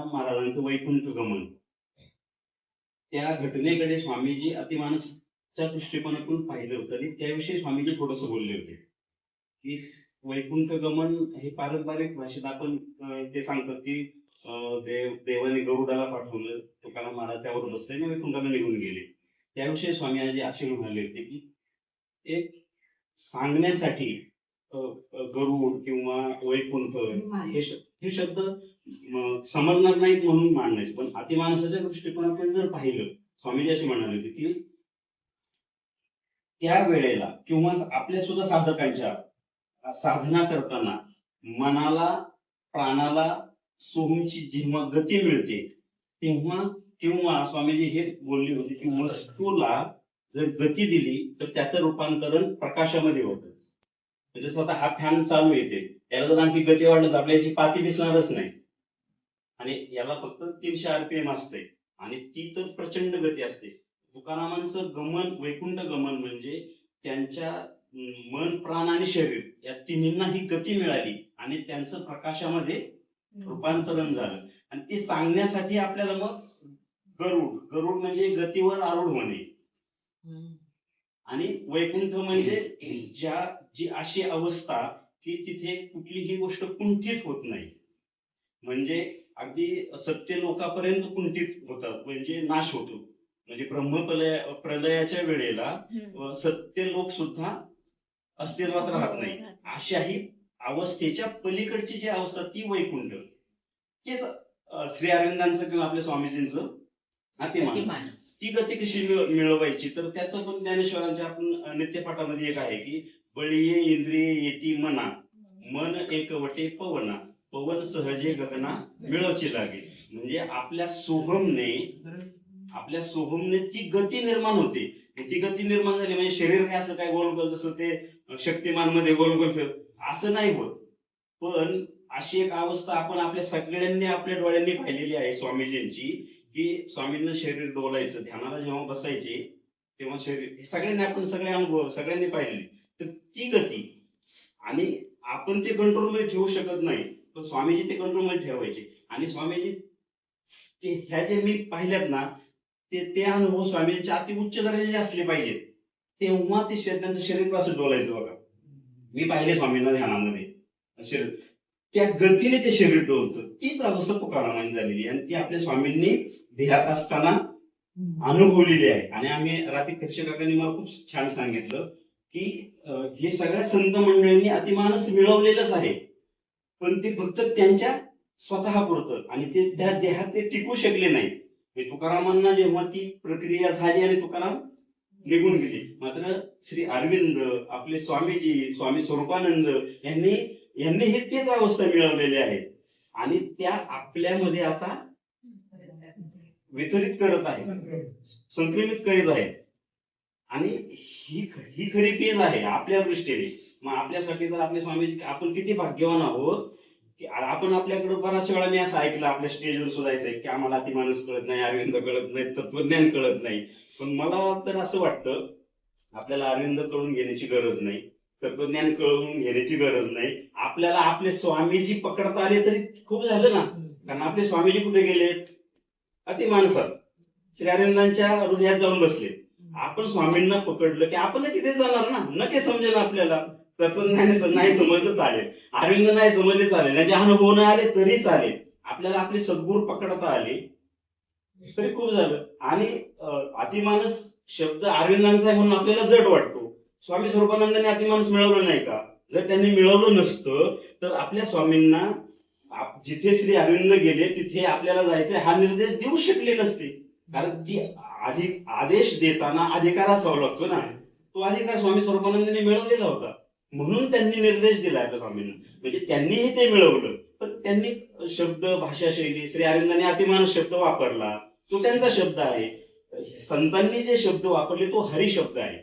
तुकाराम महाराजांचं वैकुंठ गमन, त्या घटनेकडे स्वामीजी अतिमानसच्या दृष्टिकोनातून पाहिलं होतं आणि त्याविषयी स्वामीजी थोडस बोलले होते की वैकुंठ गमन हे पारंपरिक भाषेत आपण ते सांगतात की देवाने गरुडाला पाठवलं, तुकाराम महाराज त्यावर बसले आणि वैकुंठाला निघून गेले. त्याविषयी स्वामी आजी असे म्हणाले होते की एक सांगण्यासाठी गरुड किंवा वैकुंठ हे शब्द समजणार नाहीत म्हणून मांडण्याचे, पण अतिमानसाच्या दृष्टिकोनातून जर पाहिलं, स्वामीजी असे म्हणाले होते की त्या वेळेला किंवा आपल्या सुद्धा साधकांच्या साधना करताना मनाला प्राणाला सोहमची जेव्हा गती मिळते तेव्हा, किंवा स्वामीजी हे बोलले होते की वस्तूला जर गती दिली तर त्याचं रूपांतरण प्रकाशामध्ये होतं. जसं आता हा फॅन चालू येते, याला जर आणखी गती वाढलं तर आपल्याला याची पाती दिसणारच नाही, आणि याला फक्त 300 RPM असते आणि ती तर प्रचंड गती असते. तुकारामांचं गमन, वैकुंठ गमन म्हणजे त्यांच्या मन प्राण आणि शरीर या तिन्हींना ही गती मिळाली आणि त्यांचं प्रकाशामध्ये रूपांतरण झालं. आणि ते सांगण्यासाठी आपल्याला मग गरुड म्हणजे गतीवर आरूढ होणे, आणि वैकुंठ म्हणजे जी अशी अवस्था की तिथे कुठलीही गोष्ट कुंठित होत नाही, म्हणजे अगदी सत्य लोकापर्यंत कुंठित होतात, म्हणजे नाश होतो. म्हणजे प्रलयाच्या वेळेला सत्य लोक सुद्धा अस्तित्वात राहत नाही, अशाही अवस्थेच्या पलीकडची जी अवस्था ती वैकुंठ, तेच श्री अरविंदांचं किंवा आपल्या स्वामीजींचं अतिमानस. ती गती कशी मिळवायची, तर त्याचं पण ज्ञानेश्वरांच्या आपण नित्यपाठामध्ये एक आहे की बळीये इंद्रिये येती मना, मन एकवटे पवना, पवन सहजे गगना मिळवची लागे. म्हणजे आपल्या सोहमने ती गती निर्माण होते. ती गती निर्माण झाली म्हणजे शरीर काय असं काय गोल गोल जसं ते शक्तिमान मध्ये गोल गोल फिरत असं नाही होत, पण अशी एक अवस्था आपण आपल्या सगळ्यांनी आपल्या डोळ्यांनी पाहिलेली आहे स्वामीजींची, की स्वामींना शरीर डोलायचं, ध्यानाला जेव्हा बसायचे तेव्हा शरीर, हे सगळ्यांनी आपण सगळे अनुभव सगळ्यांनी पाहिलेली. तर ती गती, आणि आपण ते कंट्रोल मध्ये ठेवू शकत नाही, पण स्वामीजी ते कंट्रोल मध्ये ठेवायचे. आणि स्वामीजी ते ह्या जे मी पाहिल्यात ना, ते अनुभव स्वामीजींचे अति उच्च दर्जाचे असले पाहिजेत, तेव्हा ते त्यांचं शरीर कसं डोलायचं बघा. मी पाहिले स्वामींना ध्यानामध्ये शरीर त्या गतीने ते शरीर डोलतं, तीच अवस्था तुकारामांनी झालेली आणि ती आपल्या स्वामींनी देहात असताना अनुभवलेली आहे. आणि आम्ही रात्री खर्चे काकांनी मला खूप छान सांगितलं की हे सगळ्या संत मंडळींनी अतिमानस मिळवलेलंच आहे, पण ते फक्त त्यांच्या स्वतः पुरतं आणि ते त्या देहात ते टिकू शकले नाही. तुकारामांना जेव्हा ती प्रक्रिया झाली आणि तुकाराम निघून गेले, मात्र श्री अरविंद, आपले स्वामीजी, स्वामी स्वरूपानंद यांनी हे तेच अवस्था मिळवलेली आहे आणि त्या आपल्यामध्ये आता वितरित करत आहे, संक्रमित करीत आहे. आणि ही खरी पेज आहे आपल्या दृष्टीने. मग आपल्यासाठी तर आपले स्वामीजी, आपण किती भाग्यवान आहोत की आपण आपल्याकडे बऱ्याच वेळा मी असं ऐकलं आपल्या स्टेजवर सुद्धा की आम्हाला अतिमानस कळत नाही, अरविंद कळत नाही, तत्वज्ञान कळत नाही. पण मला तर असं वाटतं आपल्याला अरविंद कळून घेण्याची गरज नाही, तत्वज्ञान कळून घेण्याची गरज नाही. आपल्याला आपले स्वामीजी पकडता आले तरी खूप झालं ना, कारण आपले स्वामीजी कुठे गेले, अतिमानसात श्री अरविंदांच्या हृदयात जाऊन बसले. आपण स्वामींना पकडलं की आपण तिथे जाणार ना, नक्की समजेल आपल्याला. तत्वज्ञान नाही समजलं चालेल, अरविंद नाही समजले चालेल, त्याचे अनुभव नाही आले तरी चालेल, आपल्याला आपले सद्गुरू पकडता आले तरी खूप झालं. आणि अतिमानस शब्द अरविंदांचा आहे म्हणून आपल्याला जड वाटतो. स्वामी स्वरूपानंदांनी अतिमानस मिळवलं नाही का? जर त्यांनी मिळवलं नसतं तर आपल्या स्वामींना जिथे श्री अरविंद गेले तिथे आपल्याला जायचं हा निर्देश देऊ शकले नसते, कारण ती आदेश देताना अधिकार असावा लागतो ना, तो अधिकार स्वामी स्वरूपानंदांनी मिळवलेला होता, म्हणून त्यांनी निर्देश दिला आपल्या स्वामींना. म्हणजे त्यांनीही ते मिळवलं, पण त्यांनी शब्द भाषा शैली, श्री अरविंदांनी अतिमानस शब्द वापरला, तो त्यांचा शब्द आहे. संतांनी जे शब्द वापरले तो हरी शब्द आहे.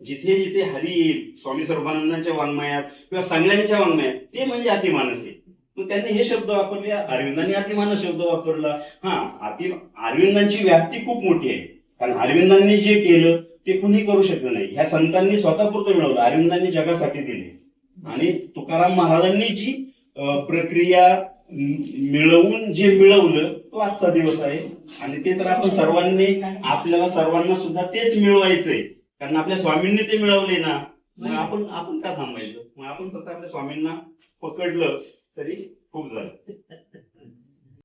जिथे जिथे हरी येईल स्वामी स्वरूपानंदांच्या वाङ्मयात किंवा सगळ्यांच्या वाङ्मयात, ते म्हणजे अतिमानस आहे. मग त्यांनी हे शब्द वापरले, अरविंदांनी अतिमानस शब्द वापरला. अरविंदांची व्याप्ती खूप मोठी आहे, कारण अरविंदांनी जे केलं ते कुणी करू शकलं नाही. ह्या संतांनी स्वतःपुरतं मिळवलं, अरविंदांनी जगासाठी दिले. आणि तुकाराम महाराजांनी जी प्रक्रिया मिळवून जे मिळवलं तो आजचा दिवस आहे. आणि ते तर आपण सर्वांनी, आपल्याला सर्वांना सुद्धा तेच मिळवायचंय, कारण आपल्या स्वामींनी ते मिळवले ना. मग आपण का थांबायचं? मग आपण फक्त आपल्या स्वामींना पकडलं तरी खूप झालं.